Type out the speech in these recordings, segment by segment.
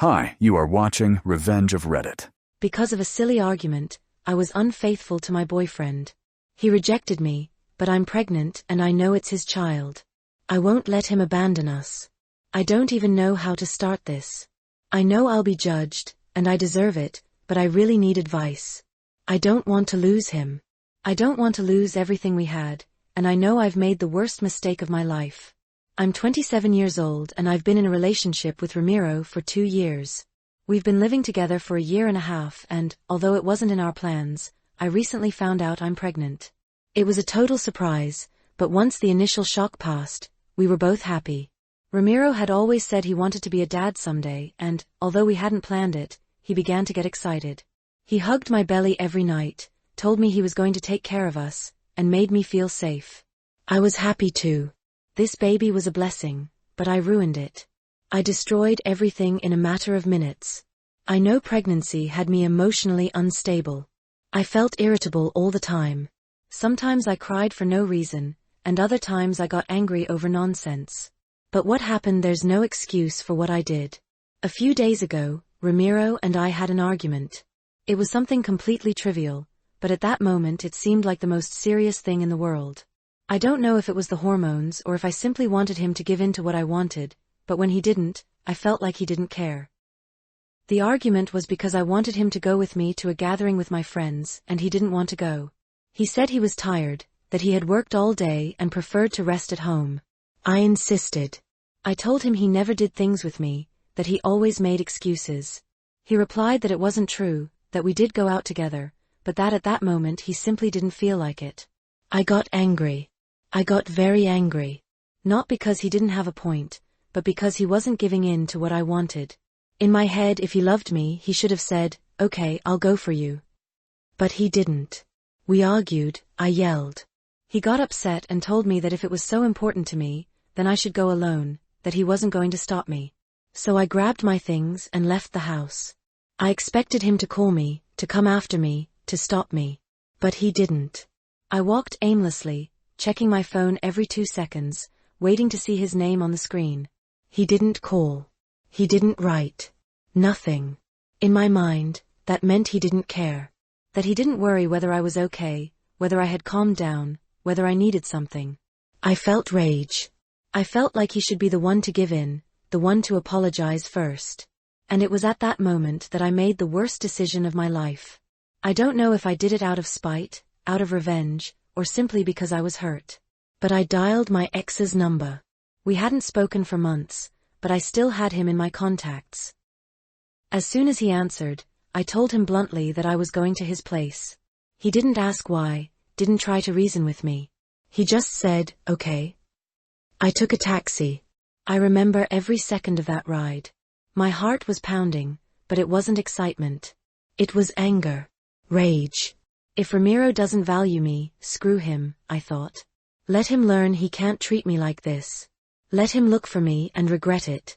Hi, you are watching Revenge of Reddit. Because of a silly argument, I was unfaithful to my boyfriend. He rejected me, but I'm pregnant and I know it's his child. I won't let him abandon us. I don't even know how to start this. I know I'll be judged, and I deserve it, but I really need advice. I don't want to lose him. I don't want to lose everything we had, and I know I've made the worst mistake of my life. I'm 27 years old and I've been in a relationship with Ramiro for 2 years. We've been living together for a year and a half and, although it wasn't in our plans, I recently found out I'm pregnant. It was a total surprise, but once the initial shock passed, we were both happy. Ramiro had always said he wanted to be a dad someday and, although we hadn't planned it, he began to get excited. He hugged my belly every night, told me he was going to take care of us, and made me feel safe. I was happy too. This baby was a blessing, but I ruined it. I destroyed everything in a matter of minutes. I know pregnancy had me emotionally unstable. I felt irritable all the time. Sometimes I cried for no reason, and other times I got angry over nonsense. But what happened? There's no excuse for what I did. A few days ago, Ramiro and I had an argument. It was something completely trivial, but at that moment it seemed like the most serious thing in the world. I don't know if it was the hormones or if I simply wanted him to give in to what I wanted, but when he didn't, I felt like he didn't care. The argument was because I wanted him to go with me to a gathering with my friends, and he didn't want to go. He said he was tired, that he had worked all day and preferred to rest at home. I insisted. I told him he never did things with me, that he always made excuses. He replied that it wasn't true, that we did go out together, but that at that moment he simply didn't feel like it. I got angry. I got very angry. Not because he didn't have a point, but because he wasn't giving in to what I wanted. In my head, if he loved me, he should have said, "Okay, I'll go for you." But he didn't. We argued, I yelled. He got upset and told me that if it was so important to me, then I should go alone, that he wasn't going to stop me. So I grabbed my things and left the house. I expected him to call me, to come after me, to stop me. But he didn't. I walked aimlessly, checking my phone every 2 seconds, waiting to see his name on the screen. He didn't call. He didn't write. Nothing. In my mind, that meant he didn't care. That he didn't worry whether I was okay, whether I had calmed down, whether I needed something. I felt rage. I felt like he should be the one to give in, the one to apologize first. And it was at that moment that I made the worst decision of my life. I don't know if I did it out of spite, out of revenge, or simply because I was hurt. But I dialed my ex's number. We hadn't spoken for months, but I still had him in my contacts. As soon as he answered, I told him bluntly that I was going to his place. He didn't ask why, didn't try to reason with me. He just said, "Okay." I took a taxi. I remember every second of that ride. My heart was pounding, but it wasn't excitement. It was anger. Rage. If Ramiro doesn't value me, screw him, I thought. Let him learn he can't treat me like this. Let him look for me and regret it.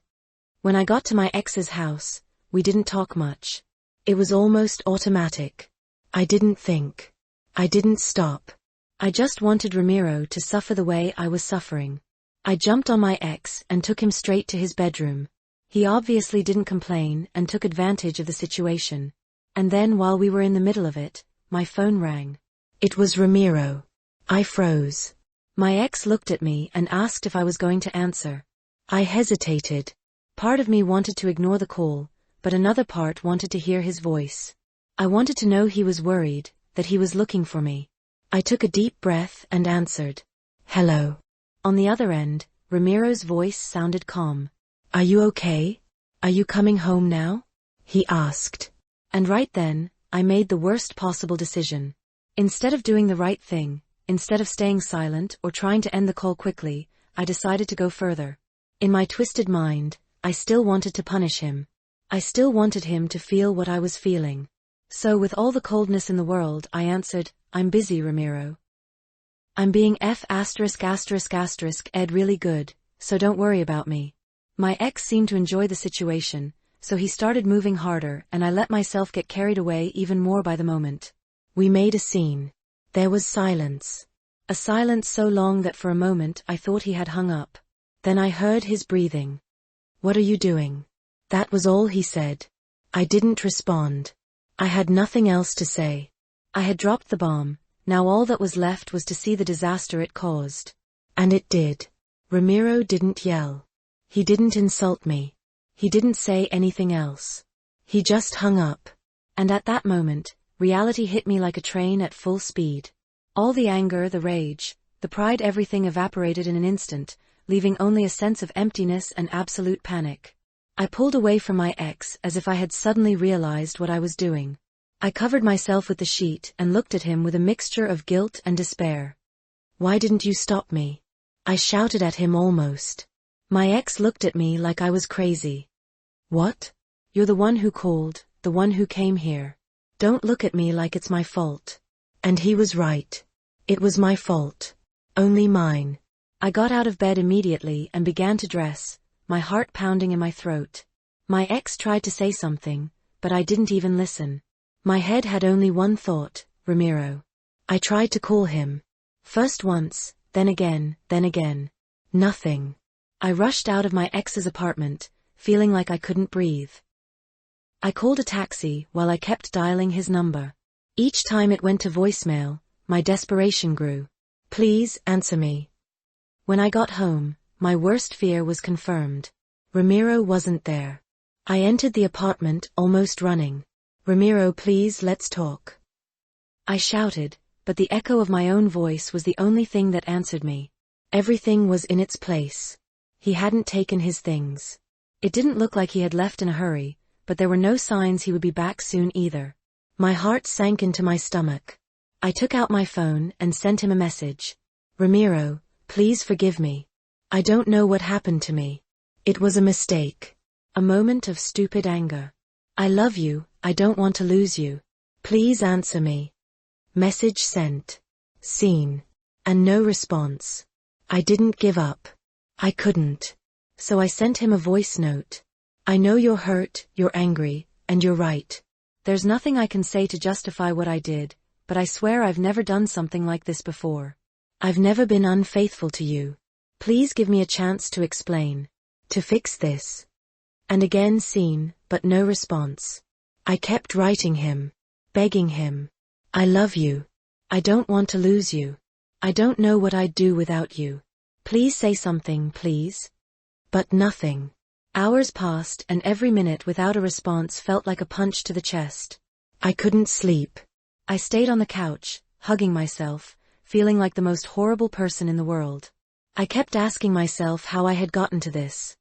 When I got to my ex's house, we didn't talk much. It was almost automatic. I didn't think. I didn't stop. I just wanted Ramiro to suffer the way I was suffering. I jumped on my ex and took him straight to his bedroom. He obviously didn't complain and took advantage of the situation. And then while we were in the middle of it, my phone rang. It was Ramiro. I froze. My ex looked at me and asked if I was going to answer. I hesitated. Part of me wanted to ignore the call, but another part wanted to hear his voice. I wanted to know he was worried, that he was looking for me. I took a deep breath and answered. "Hello." On the other end, Ramiro's voice sounded calm. "Are you okay? Are you coming home now?" he asked. And right then, I made the worst possible decision. Instead of doing the right thing, instead of staying silent or trying to end the call quickly, I decided to go further. In my twisted mind, I still wanted to punish him. I still wanted him to feel what I was feeling. So with all the coldness in the world, I answered, "I'm busy, Ramiro. I'm being *****ed really good, so don't worry about me." My ex seemed to enjoy the situation, so he started moving harder and I let myself get carried away even more by the moment. We made a scene. There was silence. A silence so long that for a moment I thought he had hung up. Then I heard his breathing. "What are you doing?" That was all he said. I didn't respond. I had nothing else to say. I had dropped the bomb, now all that was left was to see the disaster it caused. And it did. Ramiro didn't yell. He didn't insult me. He didn't say anything else. He just hung up. And at that moment, reality hit me like a train at full speed. All the anger, the rage, the pride, everything evaporated in an instant, leaving only a sense of emptiness and absolute panic. I pulled away from my ex as if I had suddenly realized what I was doing. I covered myself with the sheet and looked at him with a mixture of guilt and despair. Why didn't you stop me? I shouted at him almost. My ex looked at me like I was crazy. What? You're the one who called, the one who came here. Don't look at me like it's my fault. And he was right. It was my fault. Only mine. I got out of bed immediately and began to dress, my heart pounding in my throat. My ex tried to say something, but I didn't even listen. My head had only one thought, Ramiro. I tried to call him. First once, then again, then again. Nothing. I rushed out of my ex's apartment, feeling like I couldn't breathe. I called a taxi while I kept dialing his number. Each time it went to voicemail, my desperation grew. Please answer me. When I got home, my worst fear was confirmed. Ramiro wasn't there. I entered the apartment almost running. Ramiro, please, let's talk. I shouted, but the echo of my own voice was the only thing that answered me. Everything was in its place. He hadn't taken his things. It didn't look like he had left in a hurry, but there were no signs he would be back soon either. My heart sank into my stomach. I took out my phone and sent him a message. Ramiro, please forgive me. I don't know what happened to me. It was a mistake. A moment of stupid anger. I love you, I don't want to lose you. Please answer me. Message sent. Seen. And no response. I didn't give up. I couldn't. So I sent him a voice note. I know you're hurt, you're angry, and you're right. There's nothing I can say to justify what I did, but I swear I've never done something like this before. I've never been unfaithful to you. Please give me a chance to explain. To fix this. And again seen, but no response. I kept writing him. Begging him. I love you. I don't want to lose you. I don't know what I'd do without you. Please say something, please. But nothing. Hours passed and every minute without a response felt like a punch to the chest. I couldn't sleep. I stayed on the couch, hugging myself, feeling like the most horrible person in the world. I kept asking myself how I had gotten to this.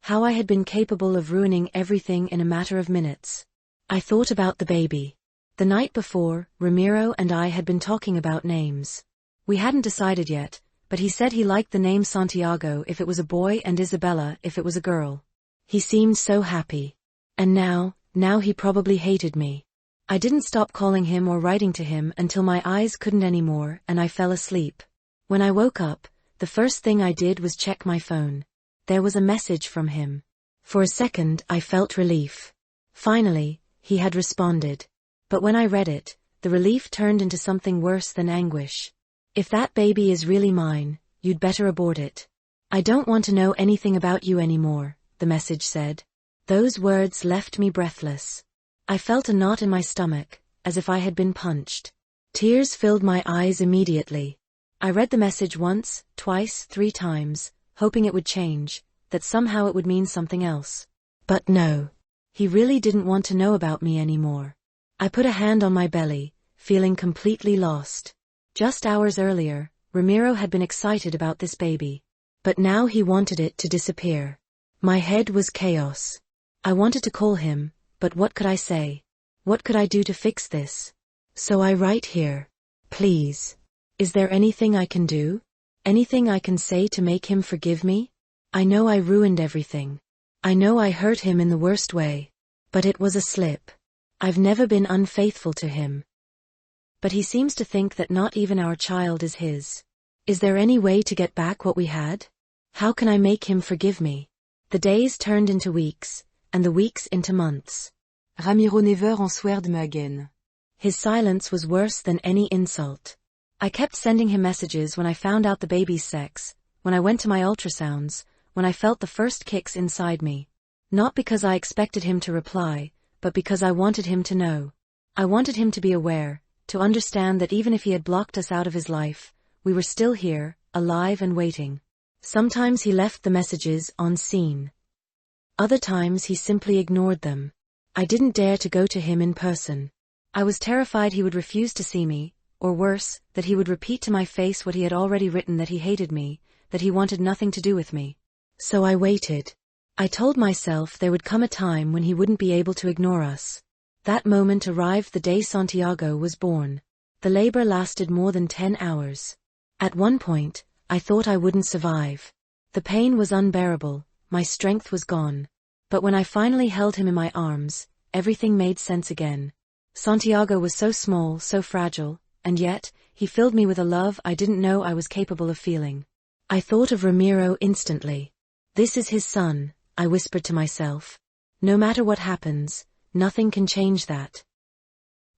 How I had been capable of ruining everything in a matter of minutes. I thought about the baby. The night before, Ramiro and I had been talking about names. We hadn't decided yet, but he said he liked the name Santiago if it was a boy and Isabella if it was a girl. He seemed so happy. And now he probably hated me. I didn't stop calling him or writing to him until my eyes couldn't anymore and I fell asleep. When I woke up, the first thing I did was check my phone. There was a message from him. For a second I felt relief. Finally, he had responded. But when I read it, the relief turned into something worse than anguish. If that baby is really mine, you'd better abort it. I don't want to know anything about you anymore, the message said. Those words left me breathless. I felt a knot in my stomach, as if I had been punched. Tears filled my eyes immediately. I read the message once, twice, 3 times, hoping it would change, that somehow it would mean something else. But no. He really didn't want to know about me anymore. I put a hand on my belly, feeling completely lost. Just hours earlier, Ramiro had been excited about this baby. But now he wanted it to disappear. My head was chaos. I wanted to call him, but what could I say? What could I do to fix this? So I write here. Please. Is there anything I can do? Anything I can say to make him forgive me? I know I ruined everything. I know I hurt him in the worst way. But it was a slip. I've never been unfaithful to him. But he seems to think that not even our child is his. Is there any way to get back what we had? How can I make him forgive me? The days turned into weeks, and the weeks into months. Ramiro never answered me again. His silence was worse than any insult. I kept sending him messages when I found out the baby's sex, when I went to my ultrasounds, when I felt the first kicks inside me. Not because I expected him to reply, but because I wanted him to know. I wanted him to be aware, to understand that even if he had blocked us out of his life, we were still here, alive and waiting. Sometimes he left the messages unseen. Other times he simply ignored them. I didn't dare to go to him in person. I was terrified he would refuse to see me, or worse, that he would repeat to my face what he had already written, that he hated me, that he wanted nothing to do with me. So I waited. I told myself there would come a time when he wouldn't be able to ignore us. That moment arrived the day Santiago was born. The labor lasted more than 10 hours. At one point, I thought I wouldn't survive. The pain was unbearable, my strength was gone. But when I finally held him in my arms, everything made sense again. Santiago was so small, so fragile, and yet, he filled me with a love I didn't know I was capable of feeling. I thought of Ramiro instantly. This is his son, I whispered to myself. No matter what happens, nothing can change that.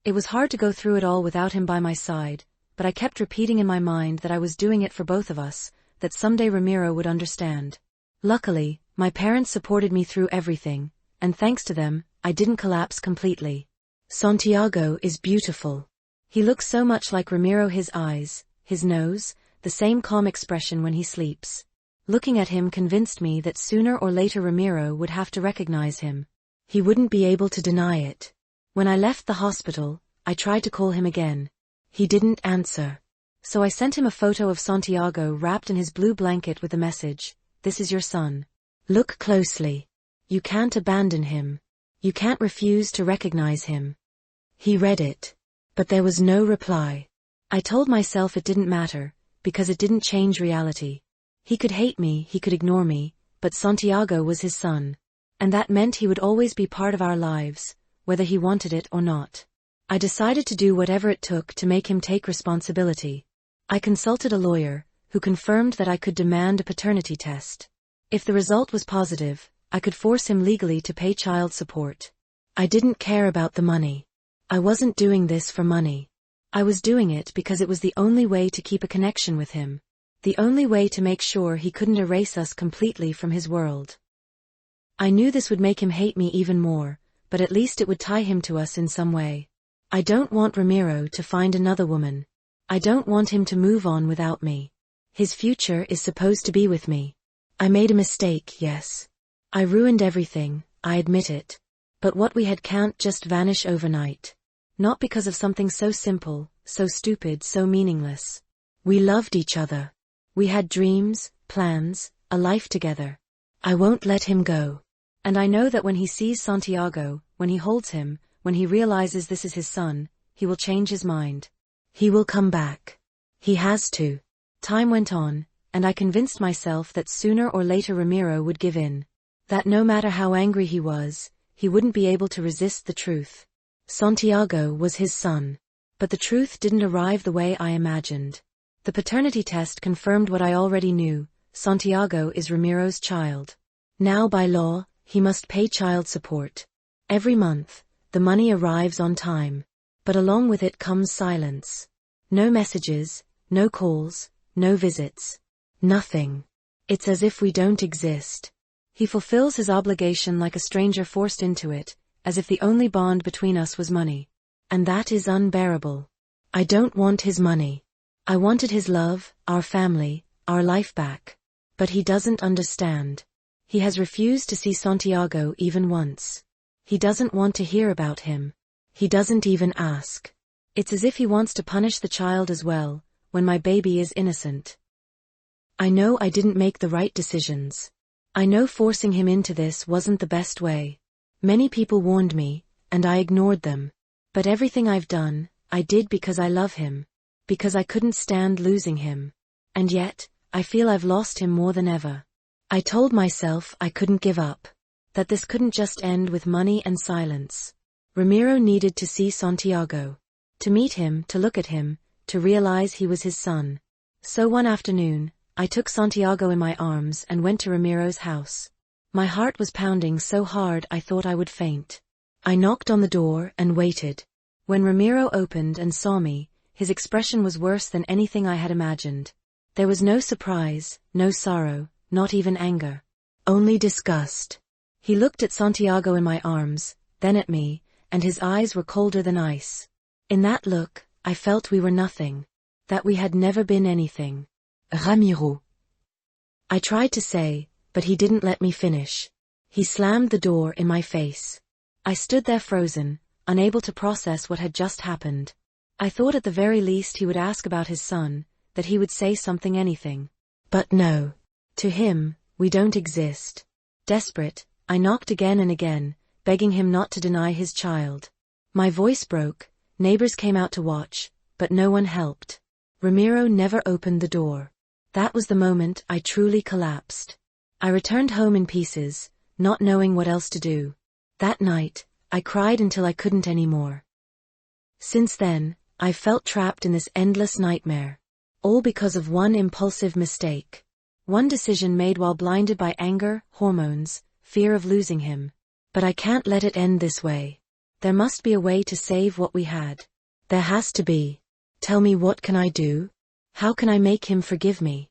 It was hard to go through it all without him by my side, but I kept repeating in my mind that I was doing it for both of us, that someday Ramiro would understand. Luckily, my parents supported me through everything, and thanks to them, I didn't collapse completely. Santiago is beautiful. He looks so much like Ramiro, his eyes, his nose, the same calm expression when he sleeps. Looking at him convinced me that sooner or later Ramiro would have to recognize him. He wouldn't be able to deny it. When I left the hospital, I tried to call him again. He didn't answer. So I sent him a photo of Santiago wrapped in his blue blanket with the message, "This is your son. Look closely. You can't abandon him. You can't refuse to recognize him." He read it. But there was no reply. I told myself it didn't matter, because it didn't change reality. He could hate me, he could ignore me, but Santiago was his son. And that meant he would always be part of our lives, whether he wanted it or not. I decided to do whatever it took to make him take responsibility. I consulted a lawyer, who confirmed that I could demand a paternity test. If the result was positive, I could force him legally to pay child support. I didn't care about the money. I wasn't doing this for money. I was doing it because it was the only way to keep a connection with him. The only way to make sure he couldn't erase us completely from his world. I knew this would make him hate me even more, but at least it would tie him to us in some way. I don't want Ramiro to find another woman. I don't want him to move on without me. His future is supposed to be with me. I made a mistake, yes. I ruined everything, I admit it. But what we had can't just vanish overnight. Not because of something so simple, so stupid, so meaningless. We loved each other. We had dreams, plans, a life together. I won't let him go. And I know that when he sees Santiago, when he holds him, when he realizes this is his son, he will change his mind. He will come back. He has to. Time went on, and I convinced myself that sooner or later Ramiro would give in. That no matter how angry he was, he wouldn't be able to resist the truth. Santiago was his son. But the truth didn't arrive the way I imagined. The paternity test confirmed what I already knew: Santiago is Ramiro's child. Now by law, he must pay child support. Every month, the money arrives on time. But along with it comes silence. No messages, no calls, no visits. Nothing. It's as if we don't exist. He fulfills his obligation like a stranger forced into it, as if the only bond between us was money. And that is unbearable. I don't want his money. I wanted his love, our family, our life back. But he doesn't understand. He has refused to see Santiago even once. He doesn't want to hear about him. He doesn't even ask. It's as if he wants to punish the child as well, when my baby is innocent. I know I didn't make the right decisions. I know forcing him into this wasn't the best way. Many people warned me, and I ignored them. But everything I've done, I did because I love him. Because I couldn't stand losing him. And yet, I feel I've lost him more than ever. I told myself I couldn't give up. That this couldn't just end with money and silence. Ramiro needed to see Santiago. To meet him, to look at him, to realize he was his son. So one afternoon, I took Santiago in my arms and went to Ramiro's house. My heart was pounding so hard I thought I would faint. I knocked on the door and waited. When Ramiro opened and saw me, his expression was worse than anything I had imagined. There was no surprise, no sorrow, not even anger. Only disgust. He looked at Santiago in my arms, then at me, and his eyes were colder than ice. In that look, I felt we were nothing. That we had never been anything. Ramiro. I tried to say, but he didn't let me finish. He slammed the door in my face. I stood there frozen, unable to process what had just happened. I thought at the very least he would ask about his son, that he would say something, anything. But no. To him, we don't exist. Desperate, I knocked again and again, begging him not to deny his child. My voice broke, neighbors came out to watch, but no one helped. Ramiro never opened the door. That was the moment I truly collapsed. I returned home in pieces, not knowing what else to do. That night, I cried until I couldn't anymore. Since then, I've felt trapped in this endless nightmare. All because of one impulsive mistake. One decision made while blinded by anger, hormones, fear of losing him. But I can't let it end this way. There must be a way to save what we had. There has to be. Tell me, what can I do? How can I make him forgive me?